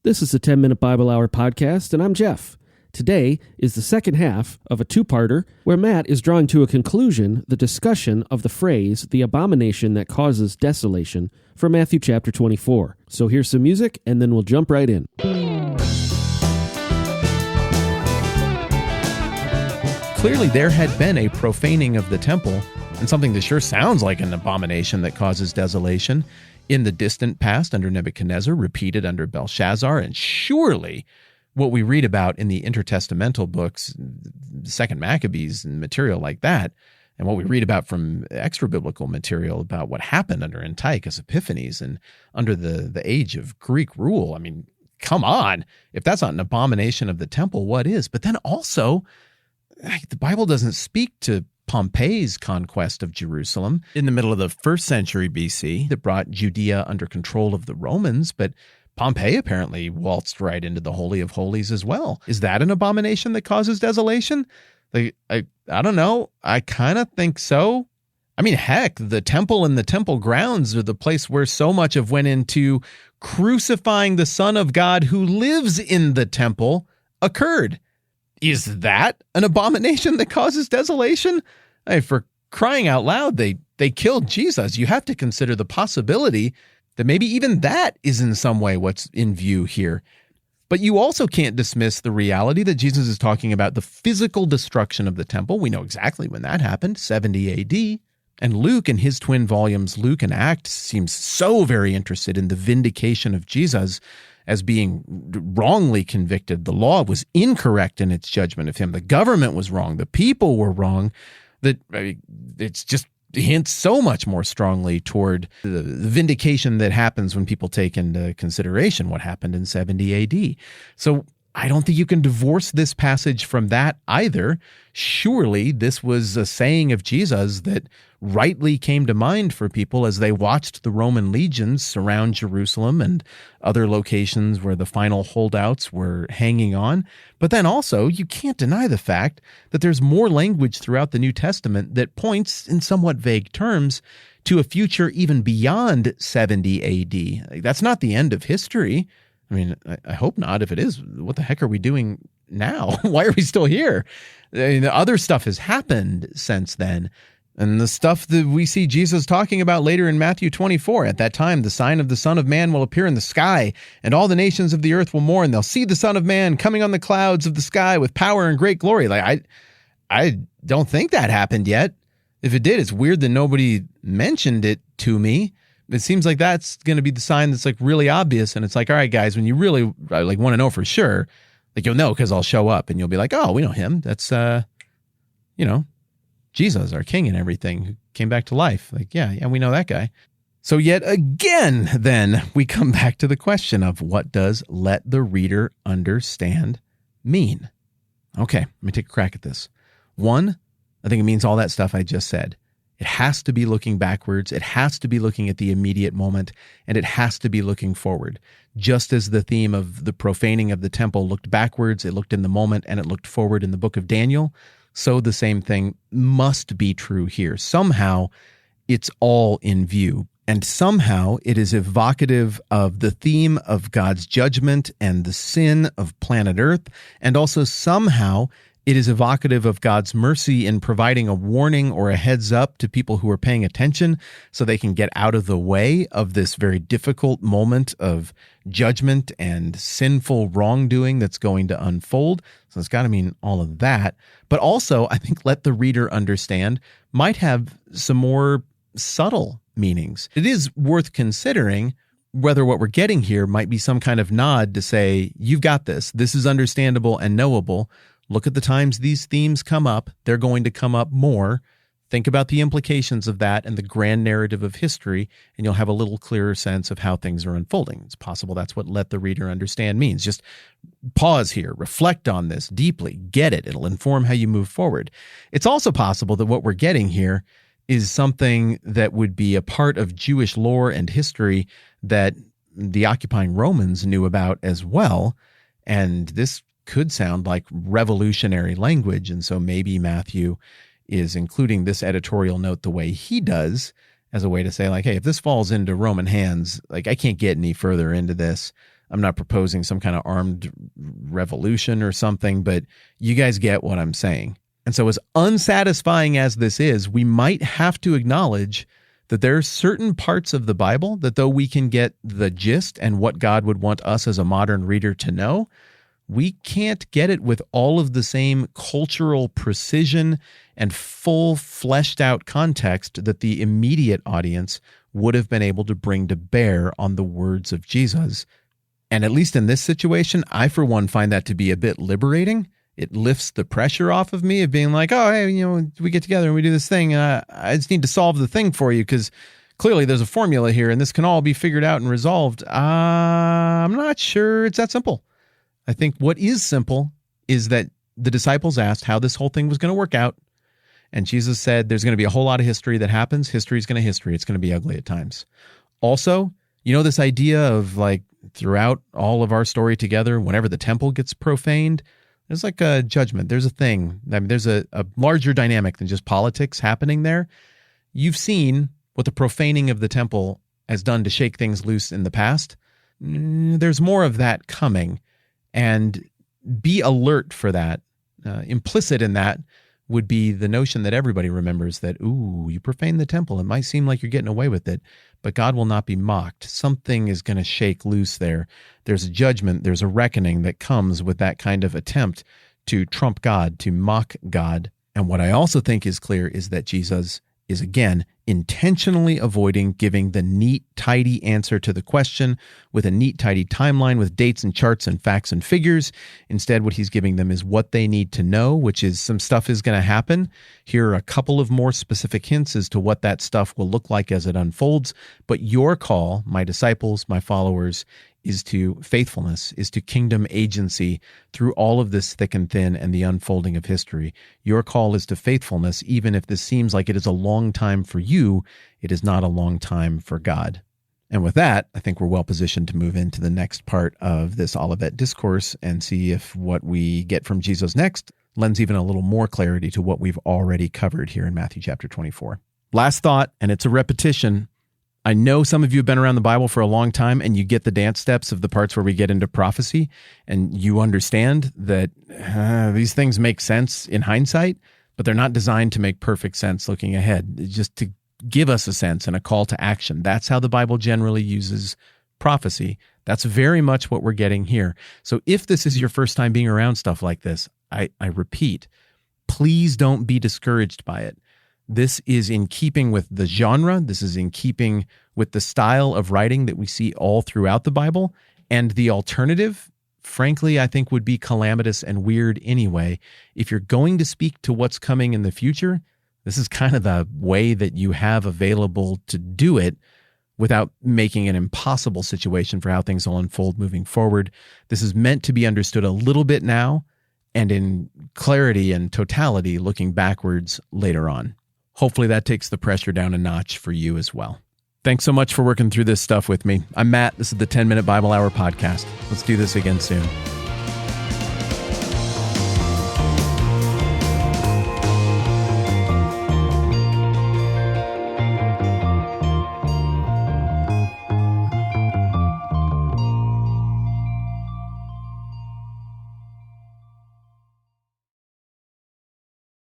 This is the 10-Minute Bible Hour podcast, and I'm Jeff. Today is the second half of a two-parter where Matt is drawing to a conclusion the discussion of the phrase, the abomination that causes desolation, from Matthew chapter 24. So here's some music, and then we'll jump right in. Clearly, there had been a profaning of the temple, and something that sure sounds like an abomination that causes desolation in the distant past under Nebuchadnezzar, repeated under Belshazzar, and surely what we read about in the intertestamental books, Second Maccabees and material like that, and what we read about from extra-biblical material about what happened under Antiochus Epiphanes and under the age of Greek rule. I mean, come on. If that's not an abomination of the temple, what is? But then also, the Bible doesn't speak to Pompey's conquest of Jerusalem in the middle of the 1st century BC that brought Judea under control of the Romans, but Pompey apparently waltzed right into the Holy of Holies as well. Is that an abomination that causes desolation? I don't know. I kind of think so. I mean, heck, the temple and the temple grounds are the place where so much of went into crucifying the Son of God who lives in the temple occurred. Is that an abomination that causes desolation? I mean, for crying out loud, they killed Jesus. You have to consider the possibility that maybe even that is in some way what's in view here. But you also can't dismiss the reality that Jesus is talking about the physical destruction of the temple. We know exactly when that happened, 70 AD. And Luke, in his twin volumes, Luke and Acts, seems so very interested in the vindication of Jesus as being wrongly convicted. The law was incorrect in its judgment of him. The government was wrong. The people were wrong. It's just hints so much more strongly toward the vindication that happens when people take into consideration what happened in 70 AD. So I don't think you can divorce this passage from that either. Surely this was a saying of Jesus that rightly came to mind for people as they watched the Roman legions surround Jerusalem and other locations where the final holdouts were hanging on. But then also, you can't deny the fact that there's more language throughout the New Testament that points, in somewhat vague terms, to a future even beyond 70 AD. That's not the end of history. I mean, I hope not. If it is, what the heck are we doing now? Why are we still here? I mean, the other stuff has happened since then. And the stuff that we see Jesus talking about later in Matthew 24, at that time, the sign of the Son of Man will appear in the sky, and all the nations of the earth will mourn. They'll see the Son of Man coming on the clouds of the sky with power and great glory. Like, I don't think that happened yet. If it did, it's weird that nobody mentioned it to me. It seems like that's going to be the sign that's like really obvious. And it's like, all right, guys, when you really like want to know for sure, like you'll know because I'll show up and you'll be like, oh, we know him. That's, Jesus, our king and everything, who came back to life. Like, yeah, we know that guy. So yet again, then we come back to the question of what does let the reader understand mean? Okay, let me take a crack at this. One, I think it means all that stuff I just said. It has to be looking backwards. It has to be looking at the immediate moment, and it has to be looking forward. Just as the theme of the profaning of the temple looked backwards, it looked in the moment, and it looked forward in the book of Daniel, so the same thing must be true here. Somehow, it's all in view, and somehow it is evocative of the theme of God's judgment and the sin of planet Earth, and also somehow it is evocative of God's mercy in providing a warning or a heads up to people who are paying attention so they can get out of the way of this very difficult moment of judgment and sinful wrongdoing that's going to unfold. So it's got to mean all of that. But also, I think let the reader understand might have some more subtle meanings. It is worth considering whether what we're getting here might be some kind of nod to say, you've got this. This is understandable and knowable. Look at the times these themes come up. They're going to come up more. Think about the implications of that and the grand narrative of history, and you'll have a little clearer sense of how things are unfolding. It's possible that's what let the reader understand means. Just pause here, reflect on this deeply, get it. It'll inform how you move forward. It's also possible that what we're getting here is something that would be a part of Jewish lore and history that the occupying Romans knew about as well, and this could sound like revolutionary language, and so maybe Matthew is including this editorial note the way he does as a way to say, like, hey, if this falls into Roman hands, like, I can't get any further into this. I'm not proposing some kind of armed revolution or something, but you guys get what I'm saying. And so as unsatisfying as this is, we might have to acknowledge that there are certain parts of the Bible that though we can get the gist and what God would want us as a modern reader to know, we can't get it with all of the same cultural precision and full fleshed out context that the immediate audience would have been able to bring to bear on the words of Jesus. And at least in this situation, I, for one, find that to be a bit liberating. It lifts the pressure off of me of being like, oh, hey, we get together and we do this thing. And I just need to solve the thing for you because clearly there's a formula here and this can all be figured out and resolved. I'm not sure it's that simple. I think what is simple is that the disciples asked how this whole thing was going to work out. And Jesus said, there's going to be a whole lot of history that happens. History is going to history. It's going to be ugly at times. Also, this idea of like throughout all of our story together, whenever the temple gets profaned, there's like a judgment. There's a thing. I mean, there's a larger dynamic than just politics happening there. You've seen what the profaning of the temple has done to shake things loose in the past. There's more of that coming. And be alert for that. Implicit in that would be the notion that everybody remembers that, ooh, you profane the temple. It might seem like you're getting away with it, but God will not be mocked. Something is going to shake loose there. There's a judgment, there's a reckoning that comes with that kind of attempt to trump God, to mock God. And what I also think is clear is that Jesus is, again, intentionally avoiding giving the neat, tidy answer to the question with a neat, tidy timeline with dates and charts and facts and figures. Instead, what he's giving them is what they need to know, which is some stuff is going to happen. Here are a couple of more specific hints as to what that stuff will look like as it unfolds. But your call, my disciples, my followers, is to faithfulness, is to kingdom agency through all of this thick and thin and the unfolding of history. Your call is to faithfulness, even if this seems like it is a long time for you, it is not a long time for God. And with that, I think we're well positioned to move into the next part of this Olivet discourse and see if what we get from Jesus next lends even a little more clarity to what we've already covered here in Matthew chapter 24. Last thought, and it's a repetition. I know some of you have been around the Bible for a long time and you get the dance steps of the parts where we get into prophecy and you understand that these things make sense in hindsight, but they're not designed to make perfect sense looking ahead, just to give us a sense and a call to action. That's how the Bible generally uses prophecy. That's very much what we're getting here. So if this is your first time being around stuff like this, I repeat, please don't be discouraged by it. This is in keeping with the genre. This is in keeping with the style of writing that we see all throughout the Bible. And the alternative, frankly, I think would be calamitous and weird anyway. If you're going to speak to what's coming in the future, this is kind of the way that you have available to do it without making an impossible situation for how things will unfold moving forward. This is meant to be understood a little bit now and in clarity and totality looking backwards later on. Hopefully that takes the pressure down a notch for you as well. Thanks so much for working through this stuff with me. I'm Matt. This is the 10-Minute Bible Hour podcast. Let's do this again soon.